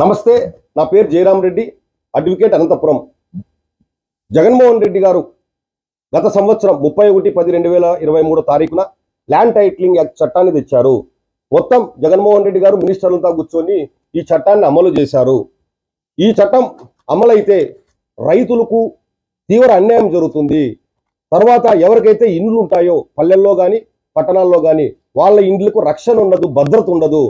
నమస్తే, నా పేరు జయరాం రెడ్డి, అడ్వకేట్ అనంతపురం. జగన్మోహన్ రెడ్డి గారు గత సంవత్సరం 31/10/2023 తారీఖున ల్యాండ్ టైటిలింగ్ యాక్ట్ చట్టాన్ని తెచ్చారు. మొత్తం జగన్మోహన్ రెడ్డి గారు మినిస్టర్లంతా కూర్చొని ఈ చట్టాన్ని అమలు చేశారు. ఈ చట్టం అమలైతే రైతులకు తీవ్ర అన్యాయం జరుగుతుంది. తర్వాత ఎవరికైతే ఇండ్లు ఉంటాయో పల్లెల్లో కానీ పట్టణాల్లో కానీ వాళ్ళ ఇండ్లకు రక్షణ ఉండదు, భద్రత ఉండదు.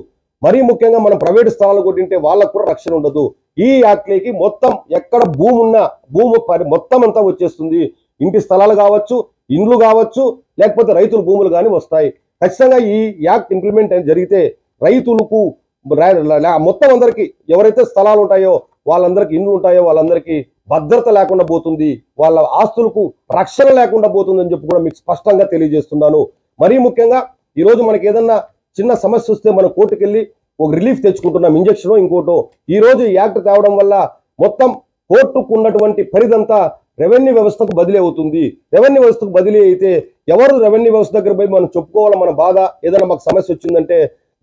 మరీ ముఖ్యంగా మనం ప్రైవేట్ స్థలాలు కొట్టింటే వాళ్ళకు కూడా రక్షణ ఉండదు. ఈ యాక్ట్లోకి మొత్తం ఎక్కడ భూమి ఉన్నా భూమి మొత్తం అంతా వచ్చేస్తుంది. ఇంటి స్థలాలు కావచ్చు, ఇండ్లు కావచ్చు, లేకపోతే రైతుల భూములు కానీ వస్తాయి. ఖచ్చితంగా ఈ యాక్ట్ ఇంప్లిమెంట్ జరిగితే రైతులకు మొత్తం అందరికీ ఎవరైతే స్థలాలు ఉంటాయో వాళ్ళందరికీ ఇండ్లు ఉంటాయో వాళ్ళందరికీ భద్రత లేకుండా పోతుంది, వాళ్ళ ఆస్తులకు రక్షణ లేకుండా పోతుందని చెప్పి కూడా మీకు స్పష్టంగా తెలియజేస్తున్నాను. మరీ ముఖ్యంగా ఈరోజు మనకి ఏదన్నా చిన్న సమస్య వస్తే మనం కోర్టుకు వెళ్ళి ఒక రిలీఫ్ తెచ్చుకుంటున్నాం, ఇంజక్షను ఇంకోటో. ఈరోజు ఈ యాక్ట్ తేవడం వల్ల మొత్తం కోర్టుకు ఉన్నటువంటి పరిధంతా రెవెన్యూ వ్యవస్థకు బదిలీ అవుతుంది. రెవెన్యూ వ్యవస్థకు బదిలీ అయితే ఎవరు రెవెన్యూ వ్యవస్థ దగ్గర పోయి మనం చెప్పుకోవాలి మన బాధ, ఏదైనా మాకు సమస్య వచ్చిందంటే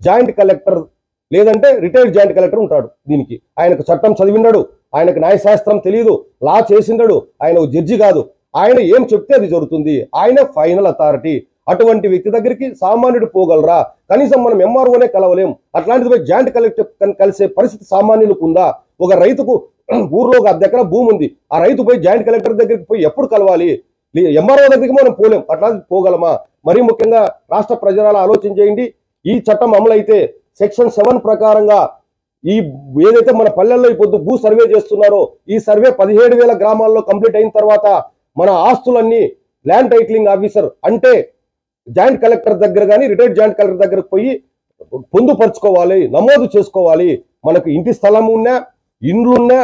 జాయింట్ కలెక్టర్ లేదంటే రిటైర్డ్ జాయింట్ కలెక్టర్ ఉంటాడు. దీనికి ఆయనకు చట్టం చదివిండడు, ఆయనకు న్యాయశాస్త్రం తెలియదు, లా చేసిండడు, ఆయన జడ్జి కాదు. ఆయన ఏం చెప్తే అది జరుగుతుంది, ఆయన ఫైనల్ అథారిటీ. అటువంటి వ్యక్తి దగ్గరికి సామాన్యుడు పోగలరా? కనీసం మనం ఎంఆర్ఓనే కలవలేం, అట్లాంటిది జాయింట్ కలెక్టర్ కలిసే పరిస్థితి సామాన్యులకు ఉందా? ఒక రైతుకు ఊర్లో ఒక 10 ఎకరాల భూమి ఉంది, ఆ రైతు పోయి జాయింట్ కలెక్టర్ దగ్గరికి పోయి ఎప్పుడు కలవాలి? ఎంఆర్ఓ దగ్గరికి మనం పోలేం, అట్లాంటి పోగలమా? మరీ ముఖ్యంగా రాష్ట్ర ప్రజలు ఆలోచన చేయండి. ఈ చట్టం అమలైతే సెక్షన్ 7 ప్రకారంగా ఈ ఏదైతే మన పల్లెల్లో ఇప్పుడు భూ సర్వే చేస్తున్నారో ఈ సర్వే 17,000 గ్రామాల్లో కంప్లీట్ అయిన తర్వాత మన ఆస్తులన్నీ ల్యాండ్ టైటిలింగ్ ఆఫీసర్ అంటే జాయింట్ కలెక్టర్ దగ్గర కానీ రిటైర్డ్ జాయింట్ కలెక్టర్ దగ్గరకు పోయి పొందుపరుచుకోవాలి, నమోదు చేసుకోవాలి. మనకు ఇంటి స్థలం ఉన్నా, ఇండ్లున్నా,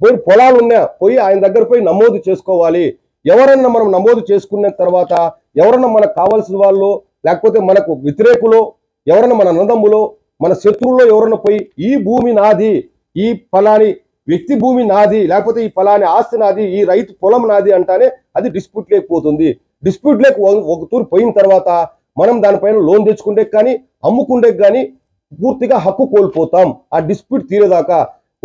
పోయి పొలాలున్నా పోయి ఆయన దగ్గర పోయి నమోదు చేసుకోవాలి. ఎవరన్నా మనం నమోదు చేసుకున్న తర్వాత ఎవరన్నా మనకు కావాల్సిన వాళ్ళు లేకపోతే మనకు వ్యతిరేకులు ఎవరన్నా మన అన్నదమ్ములో మన శత్రువుల్లో ఎవరన్నా పోయి ఈ భూమి నాది, ఈ ఫలాని వ్యక్తి భూమి నాది, లేకపోతే ఈ ఫలాని ఆస్తి నాది, ఈ రైతు పొలం నాది అంటానే అది డిస్ప్యూట్ లేకపోతుంది. డిస్ప్యూట్ లేక ఒక తూరు పోయిన తర్వాత మనం దానిపైన లోన్ తెచ్చుకుంటే కానీ అమ్ముకుంటే కానీ పూర్తిగా హక్కు కోల్పోతాం. ఆ డిస్ప్యూట్ తీరేదాకా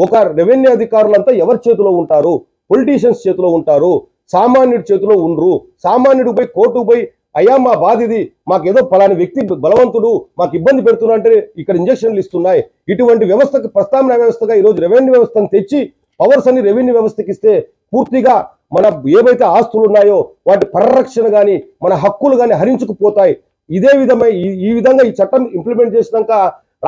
ఒక రెవెన్యూ అధికారులంతా ఎవరి చేతిలో ఉంటారు? పొలిటీషియన్స్ చేతిలో ఉంటారు, సామాన్యుడి చేతిలో ఉండరు. సామాన్యుడు పోయి కోర్టుకు పోయి అయ్యా మా బాధ ఇది, మాకేదో ఫలాని వ్యక్తి బలవంతుడు మాకు ఇబ్బంది పెడుతున్నా అంటే ఇక్కడ ఇంజక్షన్లు ఇస్తున్నాయి. ఇటువంటి వ్యవస్థకు ప్రస్తావన వ్యవస్థగా ఈరోజు రెవెన్యూ వ్యవస్థను తెచ్చి పవర్స్ అన్ని రెవెన్యూ వ్యవస్థకి ఇస్తే పూర్తిగా మన ఏవైతే ఆస్తులు ఉన్నాయో వాటి పరిరక్షణ కానీ మన హక్కులు కానీ హరించుకుపోతాయి. ఇదే ఈ విధంగా ఈ చట్టం ఇంప్లిమెంట్ చేసినాక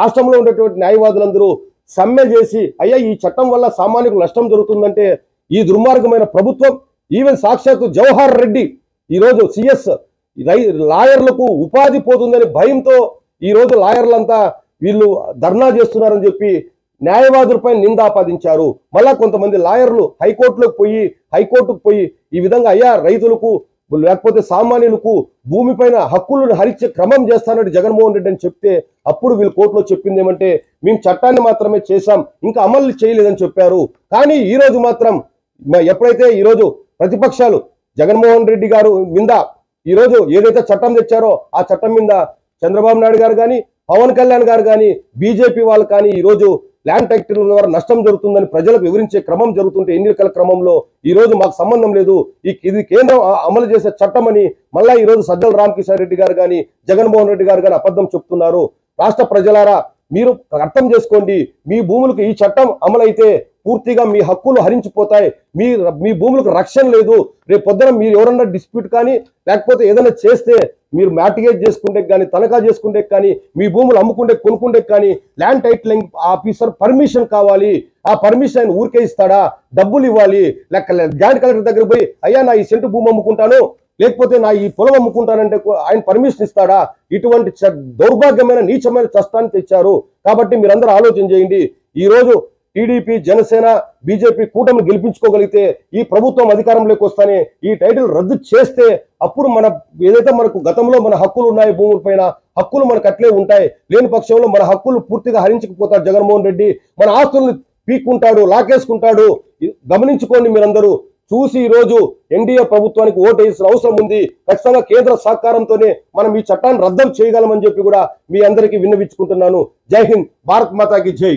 రాష్ట్రంలో ఉండేటువంటి న్యాయవాదులందరూ సమ్మె చేసి అయ్యా ఈ చట్టం వల్ల సామాన్యులకు నష్టం జరుగుతుందంటే ఈ దుర్మార్గమైన ప్రభుత్వం ఈవెన్ సాక్షాత్తు జవహర్ రెడ్డి ఈరోజు సిఎస్ లాయర్లకు ఉపాధి పోతుందని భయంతో ఈరోజు లాయర్లంతా వీళ్ళు ధర్నా చేస్తున్నారని చెప్పి న్యాయవాదులపై నిందాపాదించారు. మళ్ళా కొంతమంది లాయర్లు హైకోర్టుకు పోయి ఈ విధంగా అయ్యా రైతులకు లేకపోతే సామాన్యులకు భూమిపైన హక్కులను హరించే క్రమం చేస్తానని జగన్మోహన్ రెడ్డి అని చెప్తే అప్పుడు వీళ్ళు కోర్టులో చెప్పింది ఏమంటే మేము చట్టాన్ని మాత్రమే చేశాం, ఇంకా అమలు చేయలేదని చెప్పారు. కానీ ఈరోజు మాత్రం ఎప్పుడైతే ఈరోజు ప్రతిపక్షాలు జగన్మోహన్ రెడ్డి గారు మీద ఈరోజు ఏదైతే చట్టం తెచ్చారో ఆ చట్టం మీద చంద్రబాబు నాయుడు గారు కానీ పవన్ కళ్యాణ్ గారు కానీ బీజేపీ వాళ్ళు కానీ ఈరోజు ల్యాండ్ టైటిలింగ్ ద్వారా నష్టం జరుగుతుందని ప్రజలకు వివరించే క్రమం జరుగుతుంటే ఎన్నికల క్రమంలో ఈరోజు మాకు సంబంధం లేదు, ఇది కేంద్రం అమలు చేసే చట్టం అని మళ్ళా ఈరోజు సజ్జల రామకృష్ణ రెడ్డి గారు కానీ జగన్మోహన్ రెడ్డి గారు కానీ అబద్ధం చెప్తున్నారు. రాష్ట్ర ప్రజలారా మీరు అర్థం చేసుకోండి, మీ భూములకు ఈ చట్టం అమలైతే పూర్తిగా మీ హక్కులు హరించిపోతాయి, మీ భూములకు రక్షణ లేదు. రేపు పొద్దున మీరు ఎవరన్నా డిస్ప్యూట్ కానీ లేకపోతే ఏదైనా చేస్తే మీరు మ్యాటిగేట్ చేసుకుంటే కానీ తనఖా చేసుకుంటే కానీ మీ భూములు కొనుక్కుంటే కానీ ల్యాండ్ టైటిలింగ్ ఆఫీసర్ పర్మిషన్ కావాలి. ఆ పర్మిషన్ ఆయన ఊరికే ఇస్తాడా? డబ్బులు ఇవ్వాలి. జాయింట్ కలెక్టర్ దగ్గర పోయి అయ్యా నా ఈ సెంటు భూమి అమ్ముకుంటాను లేకపోతే నా ఈ పొలం అమ్ముకుంటానంటే ఆయన పర్మిషన్ ఇస్తాడా? ఇటువంటి దౌర్భాగ్యమైన నీచమైన చట్టాన్ని తెచ్చారు. కాబట్టి మీరందరూ ఆలోచన చేయండి. ఈరోజు టీడీపీ జనసేన బీజేపీ కూటమిని గెలిపించుకోగలిగితే ఈ ప్రభుత్వం అధికారంలోకి వస్తానే ఈ టైటిల్ రద్దు చేస్తే అప్పుడు ఏదైతే మనకు గతంలో మన హక్కులు ఉన్నాయి భూముల పైన హక్కులు మనకు అట్లే ఉంటాయి. లేని పక్షంలో మన హక్కులు పూర్తిగా హరించుకుపోతారు. జగన్మోహన్ రెడ్డి మన ఆస్తులను పీక్కుంటాడు, లాకేసుకుంటాడు. గమనించుకోండి మీరందరూ చూసి ఈరోజు ఎన్డీఏ ప్రభుత్వానికి ఓటు వేయాల్సిన అవసరం ఉంది. ఖచ్చితంగా కేంద్ర సహకారంతోనే మనం ఈ చట్టాన్ని రద్దు చేయగలమని చెప్పి కూడా మీ అందరికీ విన్నవించుకుంటున్నాను. జై హింద్, భారత్ మాతాకి జై.